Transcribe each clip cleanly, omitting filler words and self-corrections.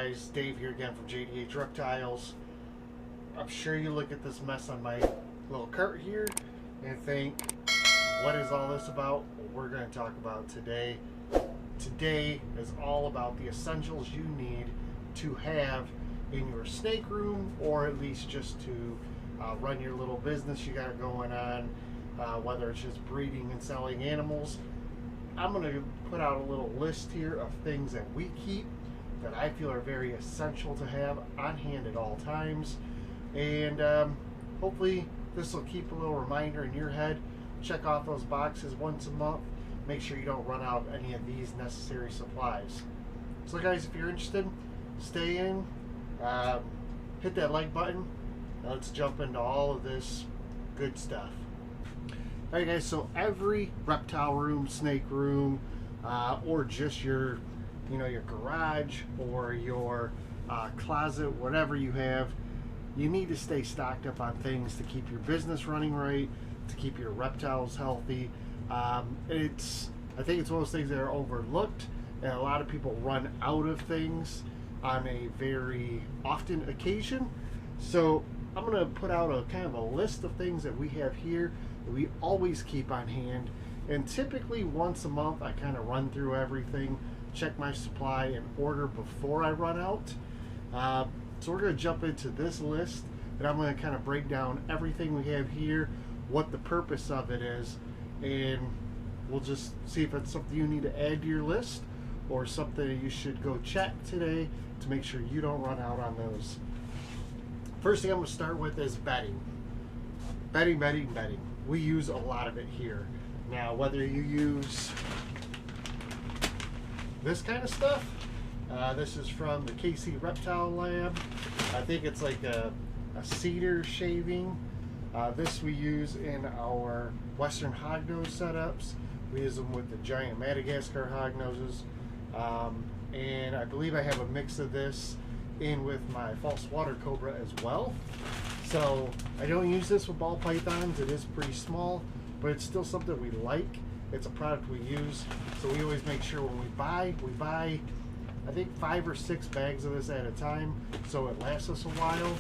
guys, Dave here again from JDH Reptiles. I'm sure you look at this mess on my little cart here and think, what is all this about? Well, we're going to talk about today. Today is all about the essentials you need to have in your snake room, or at least just to run your little business you got going on, whether it's just breeding and selling animals. I'm going to put out a little list here of things that we keep that I feel are very essential to have on hand at all times. And hopefully this will keep a little reminder in your head. Check off those boxes once a month. Make sure you don't run out of any of these necessary supplies. So guys, if you're interested, stay in, hit that like button. Now let's jump into all of this good stuff. Alright guys, so every reptile room, snake room, or just your your garage or your closet, whatever you have, you need to stay stocked up on things to keep your business running right, to keep your reptiles healthy. I think it's one of those things that are overlooked, and a lot of people run out of things on a very often occasion. So I'm going to put out a kind of a list of things that we have here that we always keep on hand, and typically once a month I kind of run through everything, check my supply, and order before I run out. So we're going to jump into this list, and I'm going to kind of break down everything we have here, what the purpose of it is, and we'll just see if it's something you need to add to your list or something you should go check today to make sure you don't run out on those. First thing I'm going to start with is bedding. Bedding. We use a lot of it here. Now, whether you use this kind of stuff, this is from the KC Reptile Lab. I think it's like a cedar shaving. This we use in our Western hognose setups. We use them with the giant Madagascar hognoses. And I believe I have a mix of this in with my false water cobra as well. So I don't use this with ball pythons. It is pretty small, but it's still something we like. It's a product we use, so we always make sure when we buy I think 5 or 6 bags of this at a time, so it lasts us a while.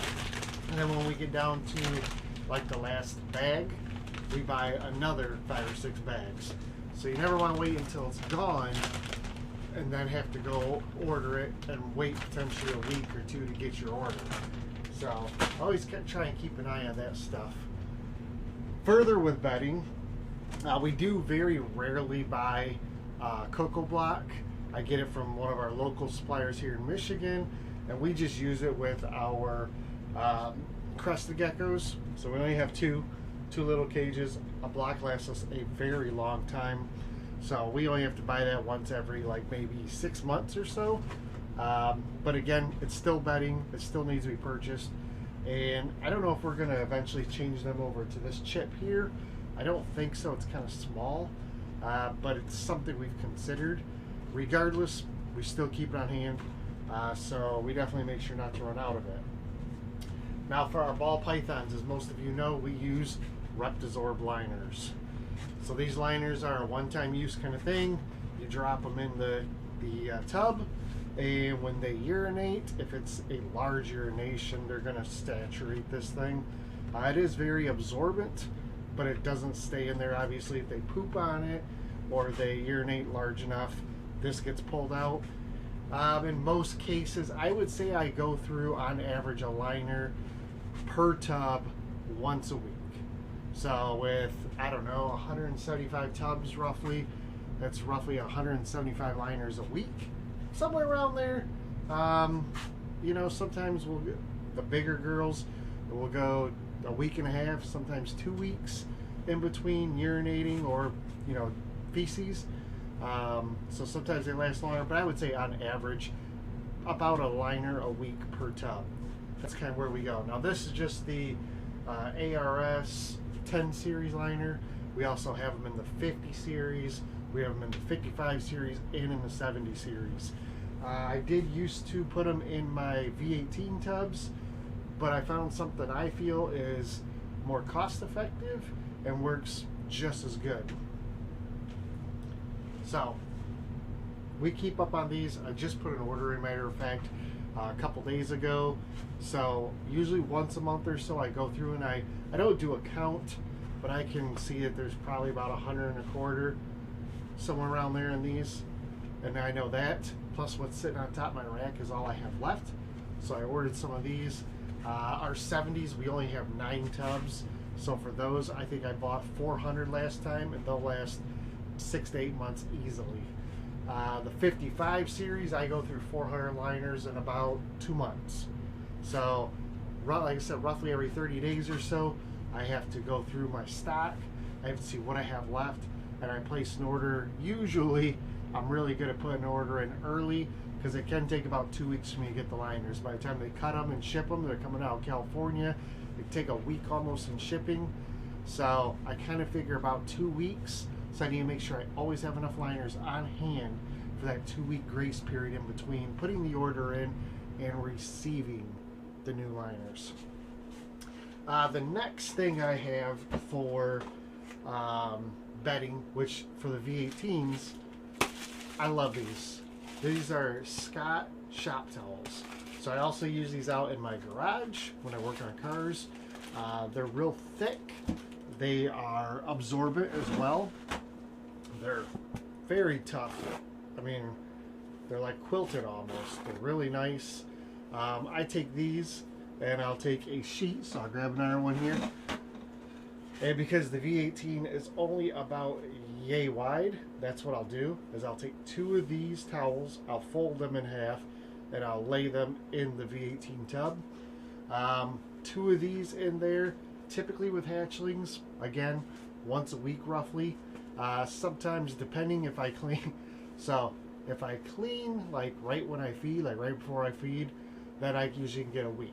And then when we get down to like the last bag, we buy another 5 or 6 bags. So you never want to wait until it's gone and then have to go order it and wait potentially a week or 2 to get your order. So always try and keep an eye on that stuff. Further with bedding, we do very rarely buy cocoa block. I get it from one of our local suppliers here in Michigan, and we just use it with our crested geckos. So we only have two little cages. A block lasts us a very long time, so we only have to buy that once every like maybe 6 months or so. But again, it's still bedding. It still needs to be purchased, and I don't know if we're going to eventually change them over to this chip here. I don't think so. It's kind of small, but it's something we've considered. Regardless, we still keep it on hand, so we definitely make sure not to run out of it. Now for our ball pythons, as most of you know, we use Reptisorb liners. So these liners are a one-time use kind of thing. You drop them in the tub, and when they urinate, if it's a large urination, they're going to saturate this thing. It is very absorbent, but it doesn't stay in there. Obviously, if they poop on it or they urinate large enough, this gets pulled out. In most cases, I would say I go through on average a liner per tub once a week. So with, I don't know, 175 tubs roughly, that's roughly 175 liners a week, somewhere around there. Sometimes we'll get the bigger girls, we'll go a week and a half, sometimes 2 weeks in between urinating or feces. So sometimes they last longer, but I would say on average about a liner a week per tub. That's kind of where we go. Now this is just the ARS 10 series liner. We also have them in the 50 series, we have them in the 55 series, and in the 70 series. I did used to put them in my V18 tubs, but I found something I feel is more cost effective and works just as good. So we keep up on these. I just put an order in, matter of fact. a couple days ago. So usually once a month or so I go through and I don't do a count, but I can see that there's probably about 125, somewhere around there in these. And I know that, plus what's sitting on top of my rack is all I have left. So I ordered some of these. Our 70s, we only have 9 tubs. So for those, I think I bought 400 last time, and they'll last 6 to 8 months easily. The 55 series, I go through 400 liners in about 2 months. So, like I said, roughly every 30 days or so, I have to go through my stock. I have to see what I have left, and I place an order. Usually, I'm really good at putting an order in early, because it can take about 2 weeks for me to get the liners. By the time they cut them and ship them, they're coming out of California. They take a week almost in shipping. So I kind of figure about 2 weeks. So I need to make sure I always have enough liners on hand for that 2-week grace period in between putting the order in and receiving the new liners. The next thing I have for bedding, which for the V18s, I love these. These are Scott shop towels. So I also use these out in my garage when I work on cars. They're real thick. They are absorbent as well. They're very tough. I mean, they're like quilted almost. They're really nice. I take these and I'll take a sheet. So I'll grab another one here. And because the V18 is only about yay wide, that's what I'll do, is I'll take 2 of these towels, I'll fold them in half, and I'll lay them in the V18 tub. 2 of these in there, typically with hatchlings, again, once a week roughly. Sometimes depending if I clean. So if I clean like right when I feed, like right before I feed, then I usually can get a week.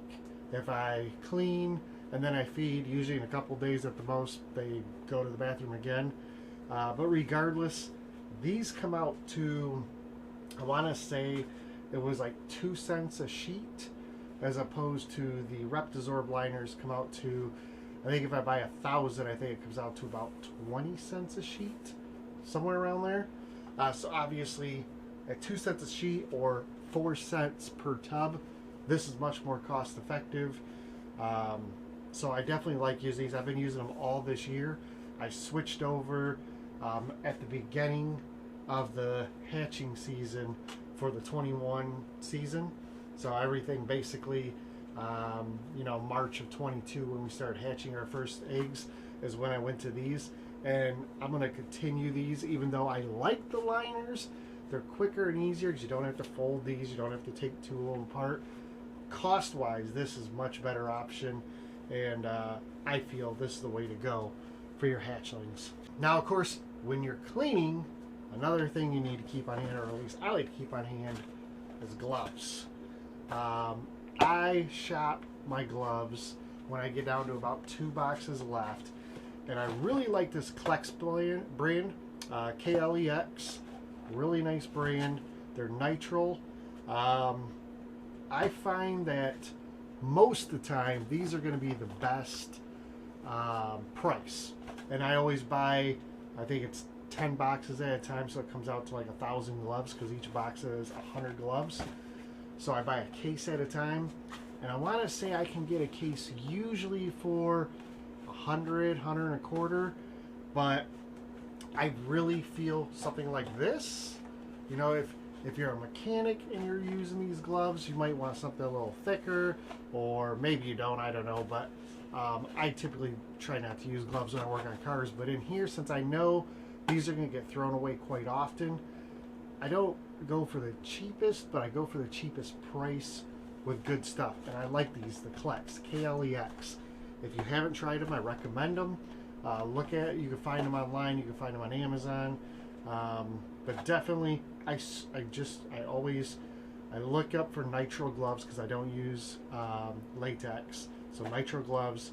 If I clean and then I feed, usually in a couple days at the most, they go to the bathroom again. But regardless, these come out to, I want to say it was like 2 cents a sheet, as opposed to the Reptisorb liners come out to, I think if I buy 1,000, I think it comes out to about 20 cents a sheet, somewhere around there. So obviously at 2 cents a sheet or 4 cents per tub, this is much more cost effective. So I definitely like using these. I've been using them all this year. I switched over at the beginning of the hatching season for the 21 season. So everything basically, you know, March of 22 when we started hatching our first eggs is when I went to these. And I'm going to continue these, even though I like the liners. They're quicker and easier because you don't have to fold these. You don't have to take 2 of them apart. Cost-wise, this is much better option. And I feel this is the way to go for your hatchlings. Now, of course, when you're cleaning, another thing you need to keep on hand, or at least I like to keep on hand, is gloves. I shop my gloves when I get down to about 2 boxes left. And I really like this Klex brand, KLEX. Really nice brand. They're nitrile. I find that most of the time these are going to be the best price. And I always buy, I think it's 10 boxes at a time, so it comes out to like 1,000 gloves because each box is 100 gloves. So I buy a case at a time, and I want to say I can get a case usually for 100, 125, but I really feel something like this. You know, if you're a mechanic and you're using these gloves, you might want something a little thicker, or maybe you don't, I don't know, but I typically try not to use gloves when I work on cars. But in here, since I know these are going to get thrown away quite often, I don't go for the cheapest, but I go for the cheapest price with good stuff. And I like these, the Klex, KLEX. If you haven't tried them, I recommend them. Look at it. You can find them online. You can find them on Amazon. But definitely, I always look up for nitrile gloves because I don't use latex. So nitrile gloves,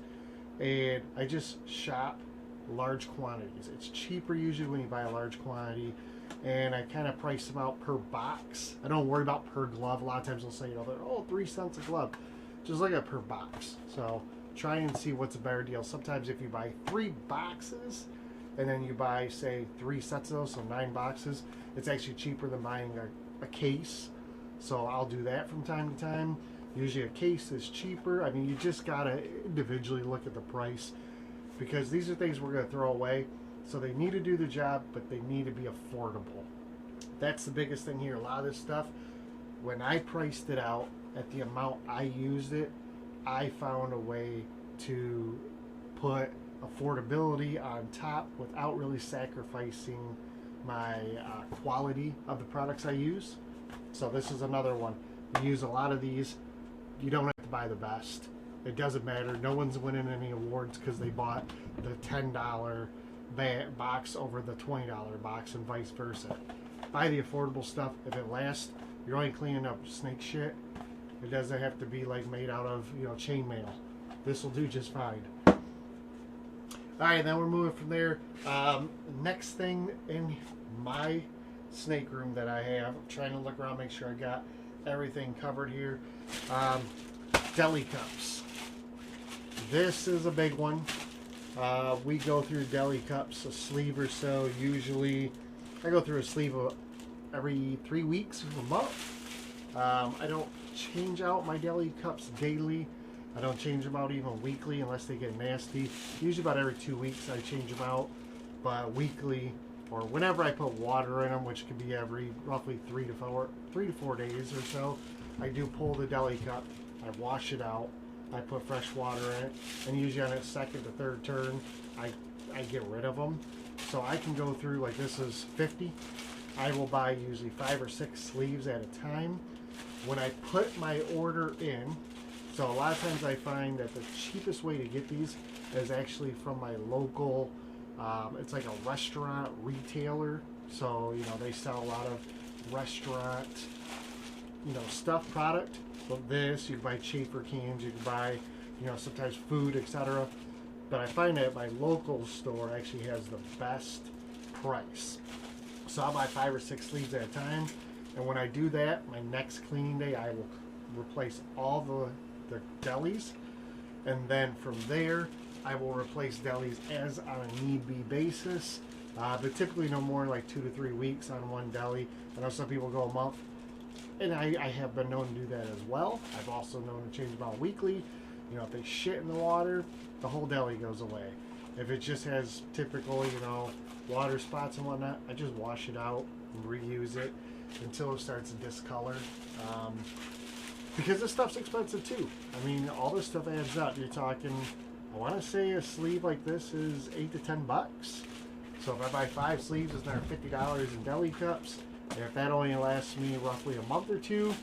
and I just shop large quantities. It's cheaper usually when you buy a large quantity, and I kind of price them out per box. I don't worry about per glove. A lot of times they'll say, you know, they're 3 cents a glove. Just look at per box. So try and see what's a better deal. Sometimes if you buy 3 boxes and then you buy, say, 3 sets of those, so 9 boxes, it's actually cheaper than buying a case So I'll do that from time to time. Usually a case is cheaper. I mean, you just gotta individually look at the price, because these are things we're gonna throw away. So they need to do the job, but they need to be affordable. That's the biggest thing here. A lot of this stuff, when I priced it out at the amount I used it, I found a way to put affordability on top without really sacrificing my quality of the products I use. So this is another one. You use a lot of these. You don't have to buy the best. It doesn't matter. No one's winning any awards because they bought the $10 box over the $20 box and vice versa. Buy the affordable stuff. If it lasts, you're only cleaning up snake shit. It doesn't have to be like made out of, you know, chainmail. This will do just fine. Alright, then we're moving from there. Next thing in my snake room that I have, I'm trying to look around, make sure I got everything covered here. Deli cups. This is a big one. We go through deli cups, a sleeve or so. Usually, I go through a sleeve every 3 weeks, a month. I don't change out my deli cups daily. I don't change them out even weekly unless they get nasty. Usually about every 2 weeks I change them out, but weekly or whenever I put water in them, which could be every roughly 3 to 4 days or so, I do pull the deli cup. I wash it out. I put fresh water in it, and usually on its second to third turn, I get rid of them. So I can go through, like this is 50. I will buy usually 5 or 6 sleeves at a time. When I put my order in, so a lot of times I find that the cheapest way to get these is actually from my local, it's like a restaurant retailer. So, you know, they sell a lot of restaurant, you know, stuff product. So this, you can buy chafer cans, you can buy, you know, sometimes food, etc. But I find that my local store actually has the best price. So I'll buy 5 or 6 sleeves at a time. And when I do that, my next cleaning day, I will replace all the delis. And then from there, I will replace delis as on a need-be basis. But typically no more like 2 to 3 weeks on one deli. I know some people go a month. And I have been known to do that as well. I've also known to change them out weekly. You know, if they shit in the water, the whole deli goes away. If it just has typical, you know, water spots and whatnot, I just wash it out and reuse it until it starts to discolor. Because this stuff's expensive too. I mean, all this stuff adds up. You're talking, I want to say a sleeve like this is $8 to $10. So if I buy 5 sleeves, it's another $50 in deli cups. And if that only lasts me roughly a month or two,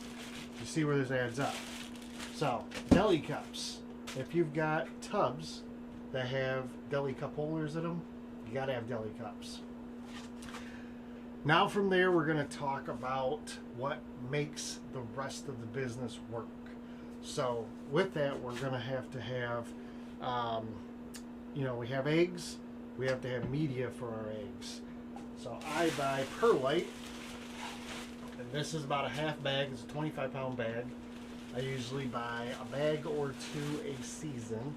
you see where this adds up. So, deli cups. If you've got tubs that have deli cup holders in them, you gotta have deli cups. Now from there, we're gonna talk about what makes the rest of the business work. So with that, we're gonna have to have, you know, we have eggs, we have to have media for our eggs. So I buy perlite, and this is about a half bag. It's a 25-pound bag. I usually buy a bag or 2 a season.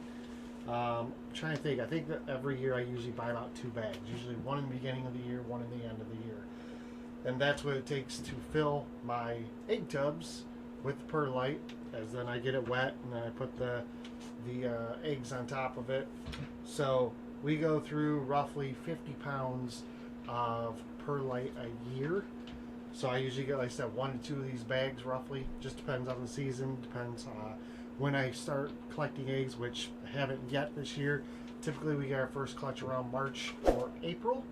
I'm trying to think. I think that every year I usually buy about 2 bags. Usually one in the beginning of the year, one in the end of the year. And that's what it takes to fill my egg tubs with perlite. As then I get it wet, and then I put the eggs on top of it. So we go through roughly 50 pounds of perlite a year. So I usually get, like I said, 1 to 2 of these bags roughly. Just depends on the season. Depends when I start collecting eggs, which I haven't yet this year. Typically we get our first clutch around March or April.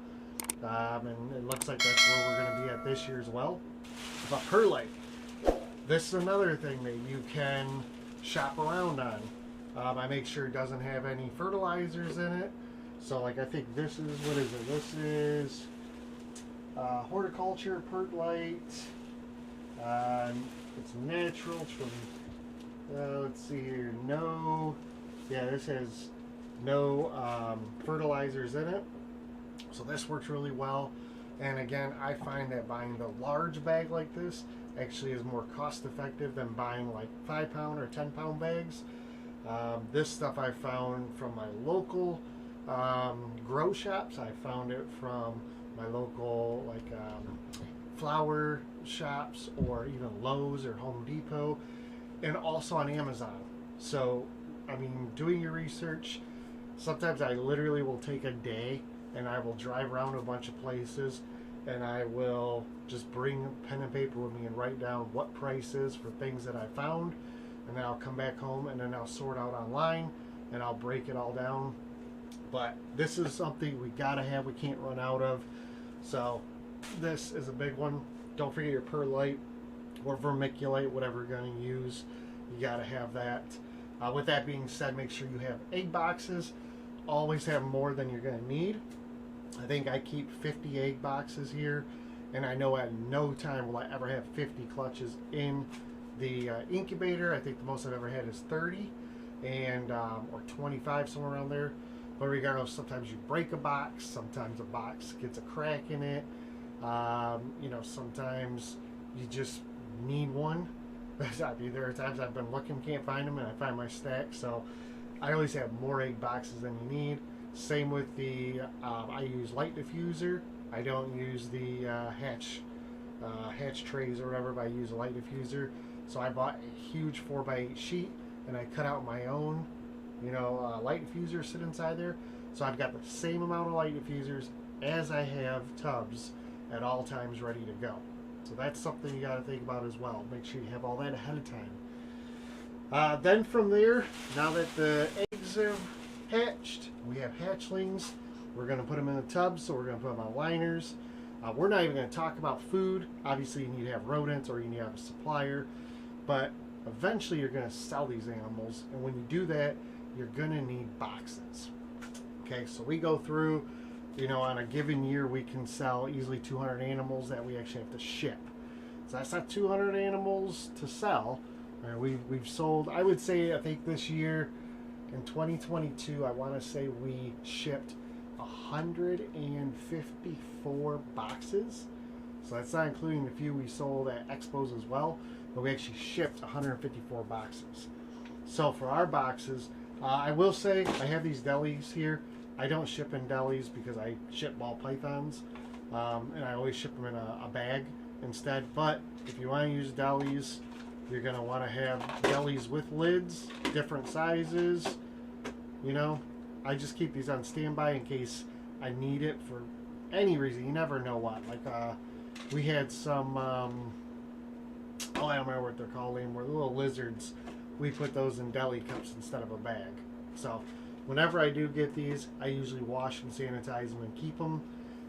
And it looks like that's where we're going to be at this year as well. But perlite. This is another thing that you can shop around on. I make sure it doesn't have any fertilizers in it. So like I think this is, what is it? This is horticulture perlite. It's natural. It's from, let's see here, this has no fertilizers in it. So this works really well. And again, I find that buying the large bag like this actually is more cost effective than buying like 5-pound or 10-pound bags. This stuff I found from my local grow shops. I found it from my local flower shops or even Lowe's or Home Depot, and also on Amazon. So, I mean, doing your research, sometimes I literally will take a day and I will drive around a bunch of places and I will just bring pen and paper with me and write down what prices for things that I found, and then I'll come back home and then I'll sort out online and I'll break it all down. But this is something we gotta have, we can't run out of. So this is a big one. Don't forget your perlite or vermiculite, whatever you're going to use. You got to have that. With that being said, make sure you have egg boxes. Always have more than you're going to need. I think I keep 50 egg boxes here, and I know at no time will I ever have 50 clutches in the incubator. I think the most I've ever had is 30 and or 25, somewhere around there. But regardless, sometimes you break a box, sometimes a box gets a crack in it. You know, sometimes you just need one. There are times I've been looking, can't find them, and I find my stack. So I always have more egg boxes than you need. Same with the, I use light diffuser. I don't use the hatch trays or whatever, but I use a light diffuser. So I bought a huge 4x8 sheet, and I cut out my own, you know, light diffuser sit inside there. So I've got the same amount of light diffusers as I have tubs at all times ready to go. So that's something you got to think about as well. Make sure you have all that ahead of time. Then from there, now that the eggs have hatched, we have hatchlings. We're going to put them in the tubs, so we're going to put them on liners. We're not even going to talk about food. Obviously, you need to have rodents or you need to have a supplier. But eventually, you're going to sell these animals. And when you do that, you're going to need boxes. Okay, so we go through, you know, on a given year, we can sell easily 200 animals that we actually have to ship. So that's not 200 animals to sell. We've sold, I would say, I think this year, in 2022, I want to say we shipped 154 boxes. So that's not including the few we sold at expos as well, but we actually shipped 154 boxes. So for our boxes, I will say I have these delis here. I don't ship in delis because I ship ball pythons, and I always ship them in a bag instead. But if you want to use delis, you're going to want to have delis with lids, different sizes. You know, I just keep these on standby in case I need it for any reason. You never know what. Like, we had some, oh, I don't remember what they're called anymore, little lizards. We put those in deli cups instead of a bag. So whenever I do get these, I usually wash and sanitize them and keep them.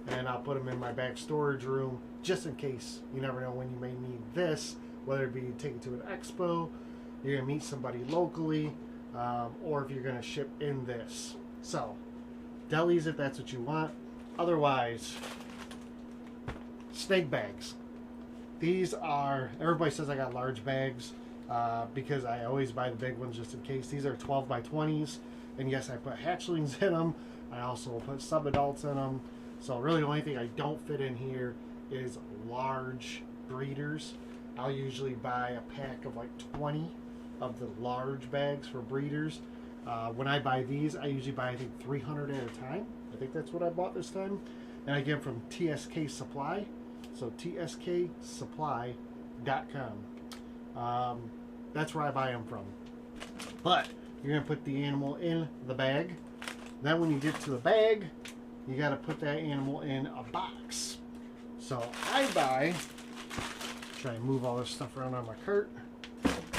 And I'll put them in my back storage room just in case. You never know when you may need this, whether it be take it to an expo, you're going to meet somebody locally, or if you're going to ship in this. So, delis if that's what you want. Otherwise, snake bags. These are, everybody says I got large bags because I always buy the big ones just in case. These are 12 by 20s. And yes, I put hatchlings in them. I also will put sub-adults in them. So really the only thing I don't fit in here is large breeders. I'll usually buy a pack of like 20 of the large bags for breeders. When I buy these, I usually buy, I think, 300 at a time. I think that's what I bought this time. And I get them from TSK Supply. So tskssupply.com. That's where I buy them from. But you're going to put the animal in the bag. Then when you get to the bag, you got to put that animal in a box. So I buy, try and move all this stuff around on my cart.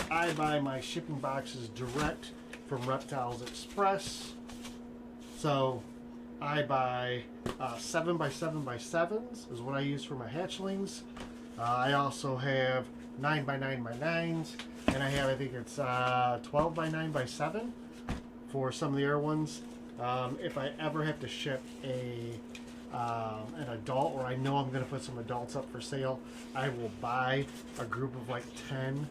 I buy my shipping boxes direct from Reptiles Express. So I buy 7x7x7s is what I use for my hatchlings. I also have 9x9x9s, and I have, I think it's 12x9x7 for some of the other ones. If I ever have to ship an adult, or I know I'm going to put some adults up for sale, I will buy a group of like 10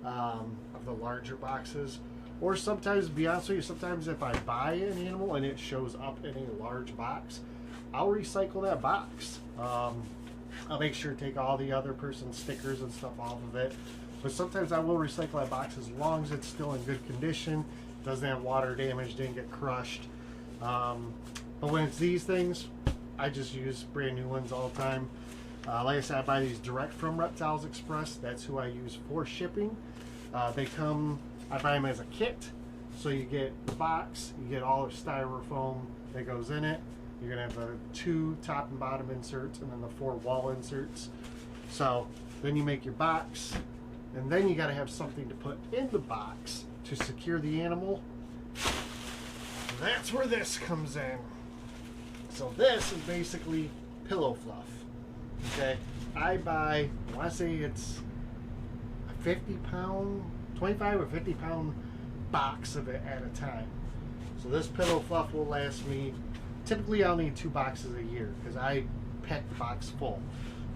of the larger boxes. Or sometimes, to be honest with you, sometimes if I buy an animal and it shows up in a large box, I'll recycle that box. I'll make sure to take all the other person's stickers and stuff off of it. But sometimes I will recycle that box as long as it's still in good condition, doesn't have water damage, didn't get crushed. But when it's these things, I just use brand new ones all the time. Like I said, I buy these direct from Reptiles Express. That's who I use for shipping. They come, I buy them as a kit. So you get the box, you get all the styrofoam that goes in it. You're gonna have the 2 top and bottom inserts and then the 4 wall inserts. So then you make your box, and then you gotta have something to put in the box to secure the animal. That's where this comes in. So this is basically pillow fluff. Okay, I buy, I want to say it's a 50-pound, 25 or 50-pound box of it at a time. So this pillow fluff will last me, typically I'll need 2 boxes a year because I pack the box full.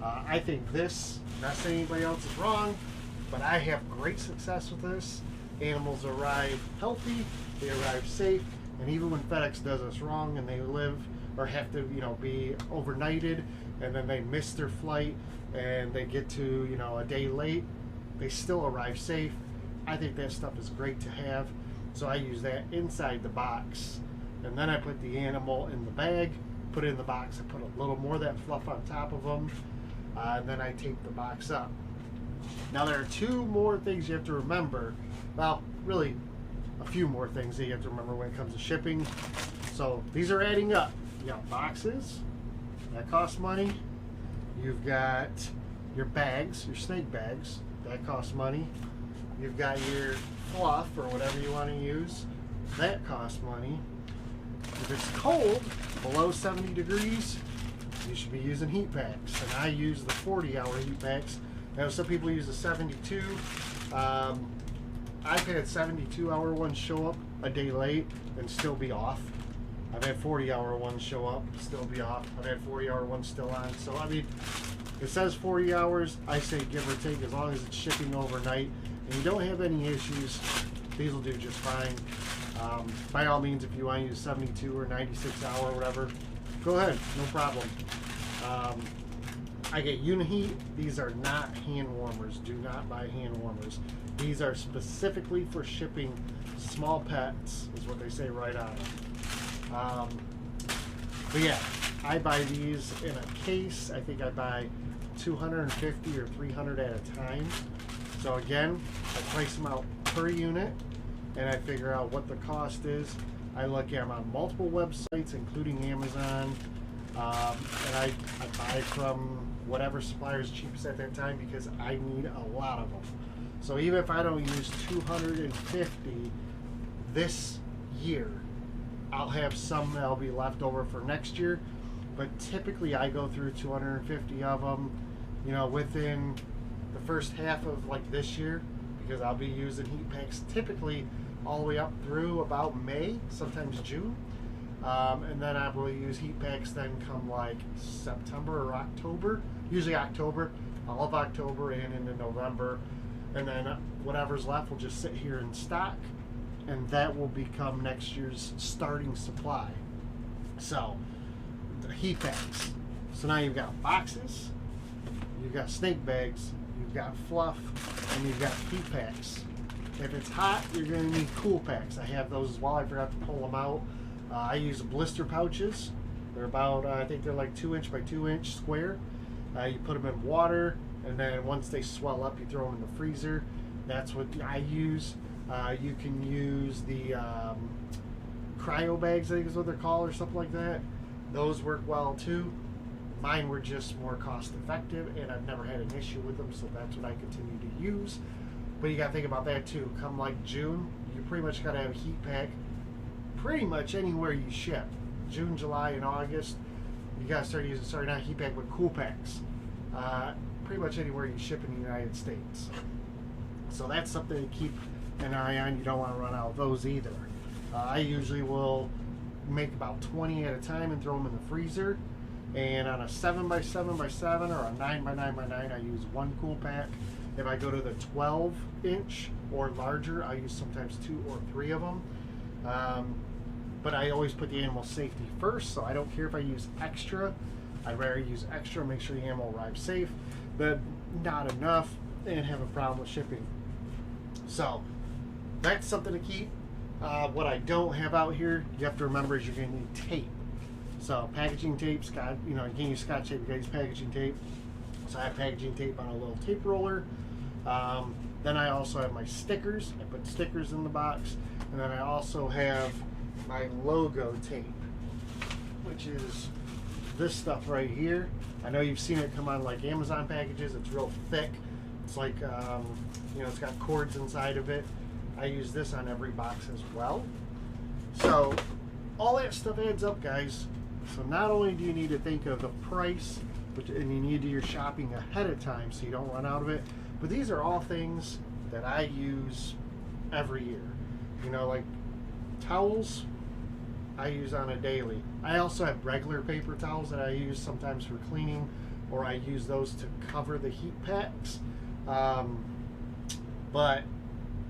I think this, not saying anybody else is wrong, but I have great success with this. Animals arrive healthy, they arrive safe, and even when FedEx does us wrong and they live or have to, you know, be overnighted and then they miss their flight and they get to, you know, a day late, they still arrive safe. I think that stuff is great to have. So I use that inside the box, and then I put the animal in the bag, put it in the box, I put a little more of that fluff on top of them, and then I tape the box up. Now there are 2 more things you have to remember. Well, really a few more things that you have to remember when it comes to shipping. So these are adding up. You got boxes, that costs money. You've got your bags, your snake bags, that costs money. You've got your fluff or whatever you want to use, that costs money. If it's cold, below 70 degrees, you should be using heat packs. And I use the 40-hour heat packs. Now some people use the 72. I've had 72-hour ones show up a day late and still be off. I've had 40-hour ones show up, still be off. I've had 40-hour ones still on. So I mean, it says 40 hours. I say give or take, as long as it's shipping overnight and you don't have any issues, these will do just fine. By all means, if you want to use 72 or 96 hour or whatever, go ahead, no problem. I get Uniheat. These are not hand warmers. Do not buy hand warmers. These are specifically for shipping small pets, is what they say right on it. But yeah, I buy these in a case. I think I buy 250 or 300 at a time. So again, I price them out per unit and I figure out what the cost is. I look at them on multiple websites, including Amazon, and I buy from whatever supplier is cheapest at that time because I need a lot of them. So even if I don't use 250 this year, I'll have some that'll be left over for next year. But typically I go through 250 of them, you know, within the first half of like this year, because I'll be using heat packs typically all the way up through about May, sometimes June. And then I will use heat packs then come like September or October, usually October, all of October and into November. And then whatever's left will just sit here in stock, and that will become next year's starting supply. So, the heat packs. So now you've got boxes, you've got snake bags, you've got fluff, and you've got heat packs. If it's hot, you're going to need cool packs. I have those as well. I forgot to pull them out. I use blister pouches. They're about, I think they're like 2" by 2" square. You put them in water, and then once they swell up, you throw them in the freezer. That's what I use. You can use the cryo bags, I think is what they're called, or something like that. Those work well too. Mine were just more cost effective, and I've never had an issue with them, so that's what I continue to use. But you gotta think about that too. Come like June, you pretty much gotta have a heat pack pretty much anywhere you ship. June, July, and August, you gotta start using, sorry, not heat pack, but cool packs. Pretty much anywhere you ship in the United States. So that's something to keep an eye on. You don't want to run out of those either. I usually will make about 20 at a time and throw them in the freezer. And on a 7x7x7 or a 9x9x9, I use 1 cool pack. If I go to the 12" or larger, I use sometimes 2 or 3 of them. But I always put the animal safety first, so I don't care if I use extra. I'd rather use extra, make sure the animal arrives safe, but not enough and have a problem with shipping. So that's something to keep. What I don't have out here, you have to remember, is you're going to need tape. So packaging tape, you know, you can't use Scotch tape, you got to use packaging tape. So I have packaging tape on a little tape roller. Then I also have my stickers. I put stickers in the box. And then I also have my logo tape, which is this stuff right here. I know you've seen it come on like Amazon packages. It's real thick. It's like, you know, it's got cords inside of it. I use this on every box as well. So all that stuff adds up, guys. So not only do you need to think of the price, and you need to do your shopping ahead of time so you don't run out of it, but these are all things that I use every year. You know, like towels, I use on a daily. I also have regular paper towels that I use sometimes for cleaning, or I use those to cover the heat packs. But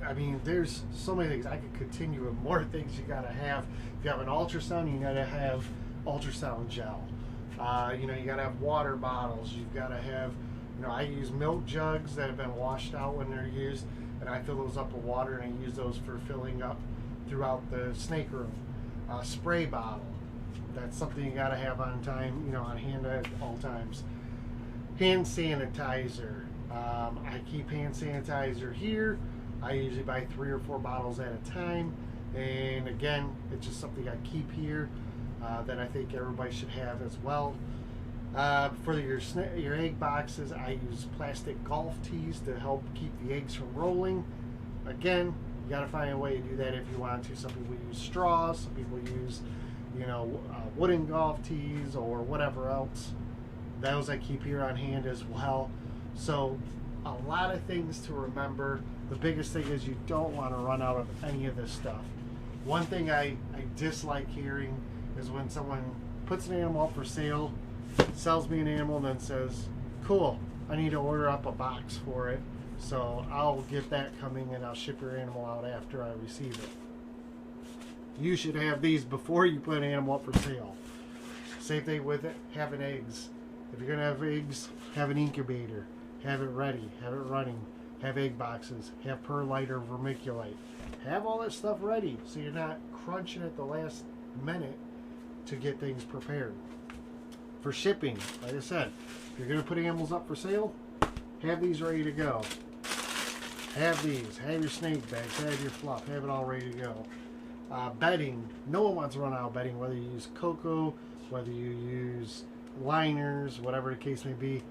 I mean, there's so many things. I could continue with more things you gotta have. If you have an ultrasound, you gotta have ultrasound gel. You know, you gotta have water bottles. You've gotta have, you know, I use milk jugs that have been washed out when they're used, and I fill those up with water, and I use those for filling up throughout the snake room. Spray bottle. That's something you gotta have on time, you know, on hand at all times. Hand sanitizer. I keep hand sanitizer here. I usually buy 3 or 4 bottles at a time, and again, it's just something I keep here that I think everybody should have as well. For your egg boxes, I use plastic golf tees to help keep the eggs from rolling. Again, you got to find a way to do that if you want to. Some people use straws, some people use, you know, wooden golf tees or whatever else. Those I keep here on hand as well. So a lot of things to remember. The biggest thing is you don't want to run out of any of this stuff. One thing I dislike hearing is when someone puts an animal up for sale, sells me an animal, and then says, cool, I need to order up a box for it, so I'll get that coming and I'll ship your animal out after I receive it. You should have these before you put an animal up for sale. Same thing with it, having eggs. If you're going to have eggs, have an incubator. Have it ready, have it running, have egg boxes, have perlite or vermiculite. Have all that stuff ready so you're not crunching at the last minute to get things prepared. For shipping, like I said, if you're going to put animals up for sale, have these ready to go. Have these, have your snake bags, have your fluff, have it all ready to go. Bedding, no one wants to run out of bedding, whether you use cocoa, whether you use liners, whatever the case may be.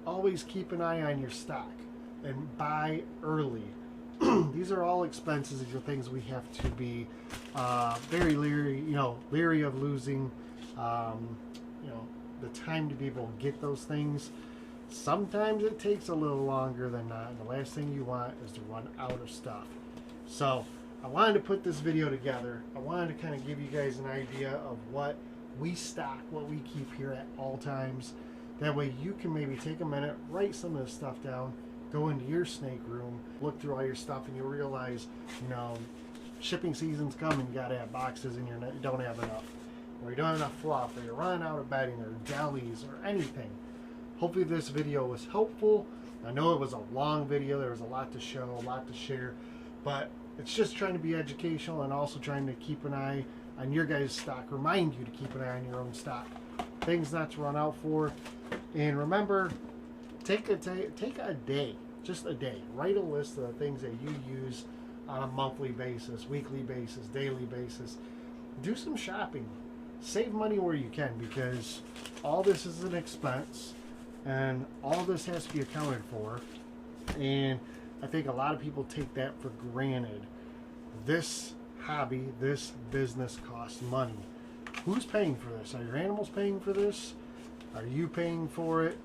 Always keep an eye on your stock and buy early. These are all expenses. These are things we have to be very leery of losing, the time to be able to get those things. Sometimes it takes a little longer than not. And the last thing you want is to run out of stuff. So I wanted to put this video together. I wanted to kind of give you guys an idea of what we stock, what we keep here at all times. That way you can maybe take a minute, write some of this stuff down, go into your snake room, look through all your stuff, and you'll realize, you know, shipping season's coming, you gotta have boxes and you don't have enough. Or you don't have enough fluff, or you're running out of bedding, or jellies, or anything. Hopefully this video was helpful. I know it was a long video, there was a lot to show, a lot to share, but it's just trying to be educational and also trying to keep an eye on your guys' stock, remind you to keep an eye on your own stock. Things not to run out for. And remember, take a day, just a day. Write a list of the things that you use on a monthly basis, weekly basis, daily basis. Do some shopping. Save money where you can, because all this is an expense and all this has to be accounted for. And I think a lot of people take that for granted. This hobby, this business costs money. Who's paying for this? Are your animals paying for this? Are you paying for it?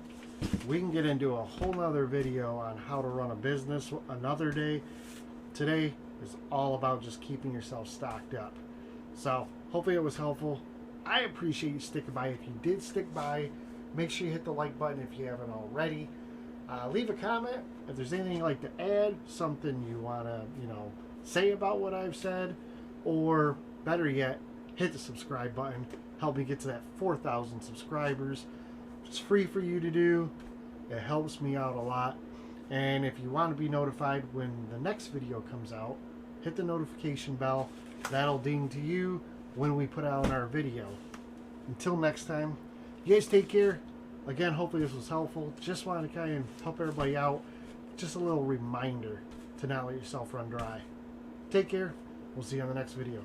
We can get into a whole nother video on how to run a business another day. Today is all about just keeping yourself stocked up. So hopefully it was helpful. I appreciate you sticking by. If you did stick by, make sure you hit the like button if you haven't already. Leave a comment if there's anything you'd like to add, something you want to, say about what I've said, or better yet, hit the subscribe button. Help me get to that 4,000 subscribers. It's free for you to do. It helps me out a lot. And if you want to be notified when the next video comes out, hit the notification bell. That'll ding to you when we put out our video. Until next time, you guys take care. Again, hopefully this was helpful. Just wanted to kind of help everybody out. Just a little reminder to not let yourself run dry. Take care. We'll see you on the next video.